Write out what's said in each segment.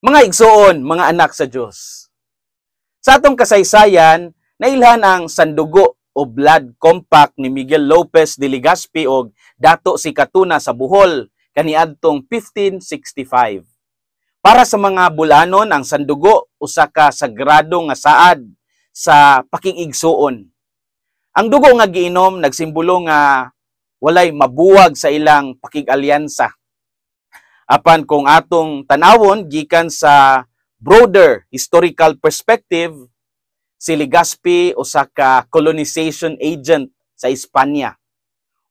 Mga igsoon, mga anak sa Diyos. Sa atong kasaysayan, nailhan ang sandugo o blood compact ni Miguel Lopez de Legazpi o Dato si Katuna sa Bohol kaniadtong 1565. Para sa mga Bulanon, ang sandugo usa ka sagrado nga saad sa pakig-igsoon. Ang dugo nga giinom nagsimbolo nga walay mabuwag sa ilang pakig-alyansa. Apan kung atong tanawon gikan sa broader historical perspective, si Legazpi usa ka colonization agent sa Espanya.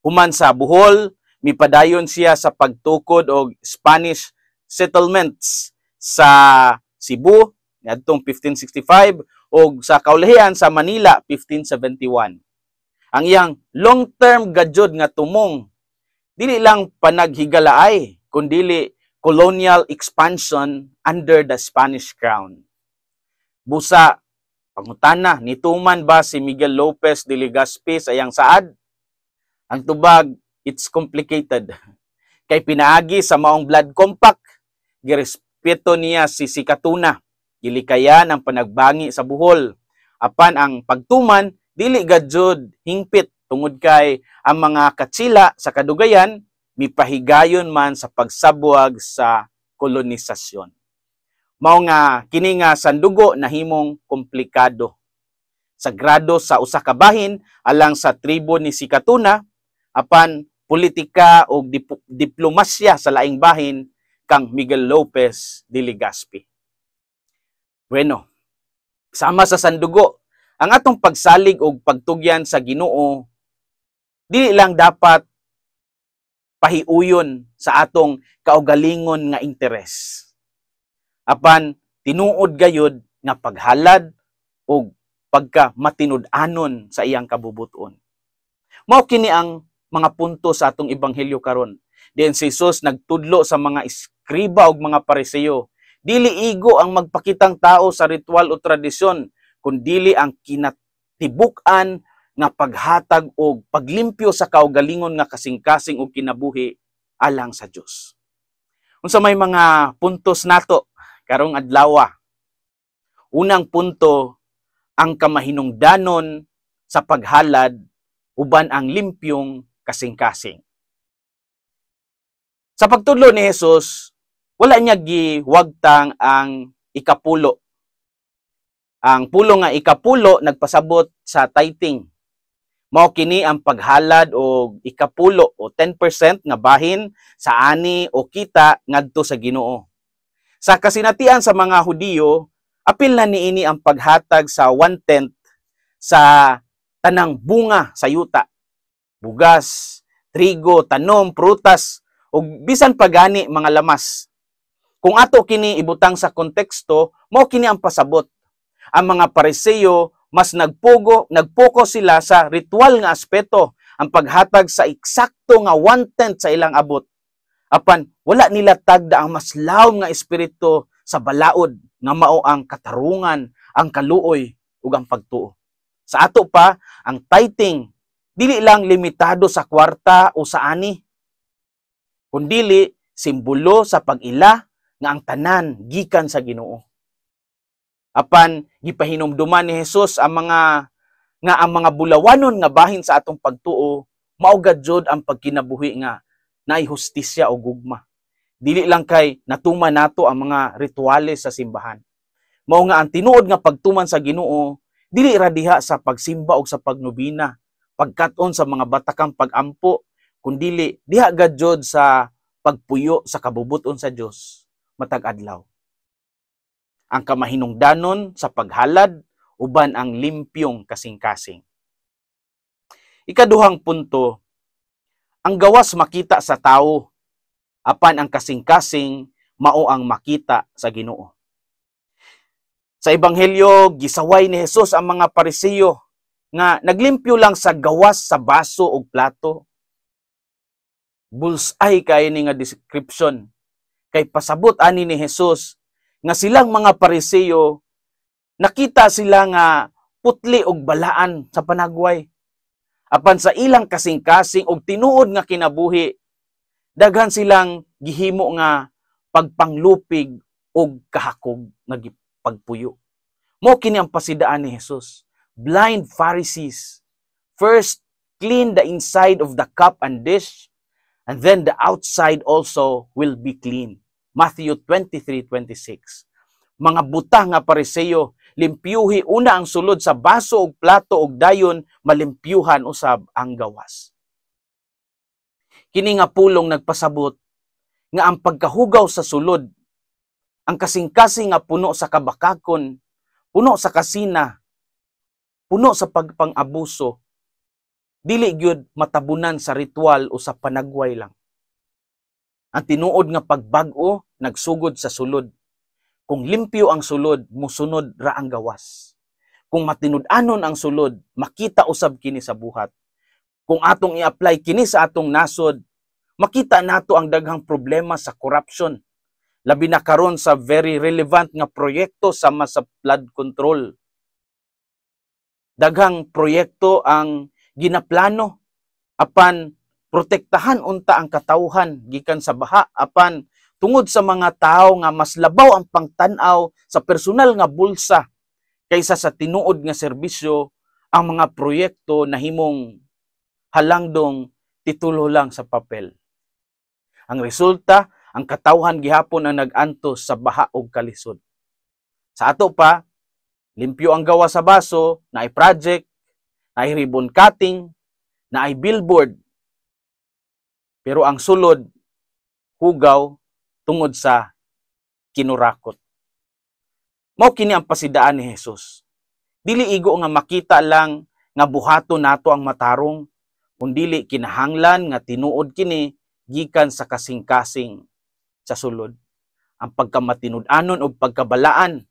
Human sa Bohol, mipadayon siya sa pagtukod og Spanish settlements sa Cebu ngadtong 1565 ug sa kaulahian sa Manila 1571. Ang iyang long-term gajud nga tumong dili lang panaghigalaay kundili colonial expansion under the Spanish crown. Busa, pangutana, nituman ba si Miguel Lopez de Legazpi sa iyang saad? Ang tubag, it's complicated. Kay pinaagi sa maong blood compact, girespeto niya si Katuna, gilikayan ang panagbangi sa Bohol. Apan ang pagtuman, dili gajud hingpit tungod kay ang mga katsila sa kadugayan, mipahigayon man sa pagsabwag sa kolonisasyon. Mao nga kini nga sandugo nahimong komplikado. Sagrado sa usa ka bahin alang sa tribo ni Katuna, apan politika o diplomasya sa laing bahin kang Miguel Lopez de Legazpi. Bueno, sama sa sandugo, ang atong pagsalig o pagtugyan sa Ginoo dili lang dapat pahiuyon sa atong kaugalingon nga interes. Apan tinuod gayud nga paghalad o pagka matinud-anon sa iyang kabubuton. Mao kini ang mga punto sa atong ebanghelyo karon. Diin si Jesus nagtudlo sa mga iskriba ug mga Pariseo, dili igo ang magpakitang tao sa ritual o tradisyon, kundi ang kinatibuk-an nga paghatag o paglimpyo sa kaugalingon nga kasing-kasing o kinabuhi alang sa Dios. Unsa may mga puntos nato karong adlaw? Unang punto, ang kamahinungdanon sa paghalad uban ang limpyong kasing-kasing. Sa pagtudlo ni Jesus, wala niya giwagtang ang ikapulo. Ang pulo nga ikapulo nagpasabot sa tithing. Mao kini ang paghalad o ikapulo o 10% nga bahin sa ani o kita ngadto sa Ginoo. Sa kasinatian sa mga Hudiyo, apil na niini ang paghatag sa 1/10 sa tanang bunga sa yuta. Bugas, trigo, tanom, prutas, o bisan pagani mga lamas. Kung ato kini ibutang sa konteksto, mao kini ang pasabot. Ang mga Pariseo mas nagpokus sila sa ritual nga aspeto, ang paghatag sa eksakto nga 1/10 sa ilang abot. Apan wala nila tagda ang mas lawom nga espiritu sa balaod nga mao ang katarungan, ang kaluoy ug ang pagtuo. Sa ato pa, ang tithing dili lang limitado sa kwarta o sa ani, kundi simbolo sa pag-ila nga ang tanan gikan sa Ginoo. Apan gipahinumduman ni Jesus ang mga bulawanon nga bahin sa atong pagtuo, mao gayud ang pagkinabuhi nga naay hustisya o gugma. Dili lang kay natuman nato ang mga rituales sa simbahan. Mao nga ang tinuod nga pagtuman sa Ginoo dili ra diha sa pagsimba o sa pagnobina, pagkat-on sa mga batakang pagampo, kundi diha gayud sa pagpuyo sa kabubuton sa Dios matag adlaw. Ang kamahinungdanon sa paghalad uban ang limpyong kasing-kasing. Ikaduhang punto, ang gawas makita sa tao, apan ang kasing-kasing mao ang makita sa Ginoo. Sa ebanghelyo, gisaway ni Jesus ang mga Pariseo nga naglimpyo lang sa gawas sa baso o plato. Bullseye kay ni nga description. Kay pasabot ani ni Jesus nga silang mga Pariseo, nakita sila nga putli og balaan sa panagway. Apan sa ilang kasing-kasing og tinuod nga kinabuhi, daghan silang gihimo nga pagpanglupig og kahakog nga gipagpuyo. Mao kini ang pasidaan ni Jesus. Blind Pharisees, first clean the inside of the cup and dish, and then the outside also will be clean. Matthew 23:26. Mga buta nga Pariseo, limpyuhi una ang sulod sa baso ug plato ug dayon malimpyuhan usab ang gawas. Kini nga pulong nagpasabot nga ang pagkahugaw sa sulod, ang kasing-kasing nga puno sa kabakakon, puno sa kasina, puno sa pagpang-abuso, dili gyud matabunan sa ritual o sa panagway lang. Ang tinuod nga pagbag-o nagsugod sa sulod. Kung limpyo ang sulod, musunod ra ang gawas. Kung matinud-anon ang sulod, makita usab kini sa buhat. Kung atong i-apply kini sa atong nasod, makita nato ang daghang problema sa corruption. Labi na karon sa very relevant nga proyekto sama sa flood control. Daghang proyekto ang ginaplano apan protektahan unta ang katawhan gikan sa baha apan tungod sa mga tao nga mas labaw ang pangtan-aw sa personal nga bulsa kaysa sa tinuod nga serbisyo, ang mga proyekto nahimong halangdong titulo lang sa papel. Ang resulta, ang katawhan gihapon ang nag-antos sa baha ug kalisod. Sa ato pa, limpyo ang gawa sa baso, naay project, naay ribbon cutting, naay billboard. Pero ang sulod, hugaw tungod sa kinurakot. Mao kini ang pasidaan ni Jesus. Dili igo nga makita lang nga buhato nato ang matarong, kundili kinahanglan nga tinuod kini gikan sa kasing-kasing sa sulod. Ang pagkamatinud-anon o pagkabalaan,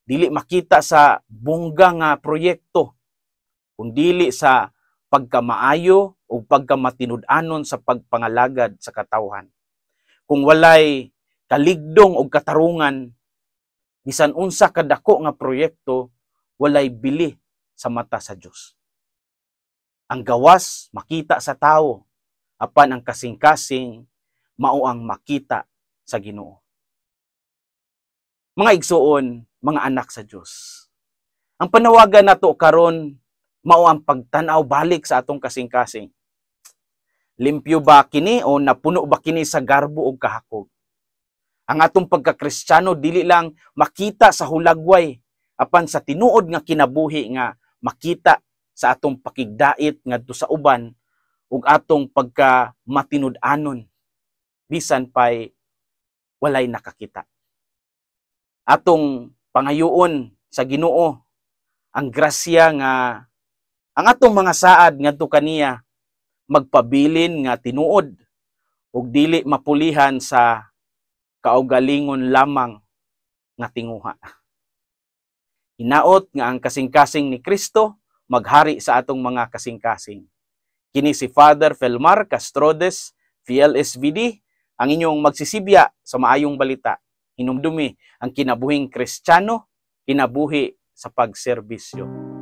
dili makita sa bongga nga proyekto, kundili sa pagkamaayo o pagkamatinud-anon sa pagpangalagad sa katawhan. Kung walay kaligdong o katarungan, bisan unsa kadako nga proyekto, walay bili sa mata sa Dios. Ang gawas makita sa tao, apan ang kasing-kasing mao ang makita sa Ginoo. Mga igsuon, mga anak sa Dios. Ang panawagan nato karon mao ang pagtan-aw balik sa atong kasing-kasing. Limpyo ba kini o napuno ba kini sa garbo o kahakog? Ang atong pagka-Kristiyano dili lang makita sa hulagway, apan sa tinuod nga kinabuhi nga makita sa atong pakigdait ngadto sa uban ug atong pagka-matinud-anon bisan pay walay nakakita. Atong pangayoon sa Ginoo ang grasya nga ang atong mga saad ngadto kaniya magpabilin nga tinuod ug dili mapulihan sa kaugalingon lamang nga tinguha. Hinaot nga ang kasing-kasing ni Kristo maghari sa atong mga kasing-kasing. Kini si Father Felmar Castrodes, VLSVD, ang inyong magsisibya sa maayong balita. Hinumdumi ang kinabuhing Kristiyano, kinabuhi sa pagserbisyo.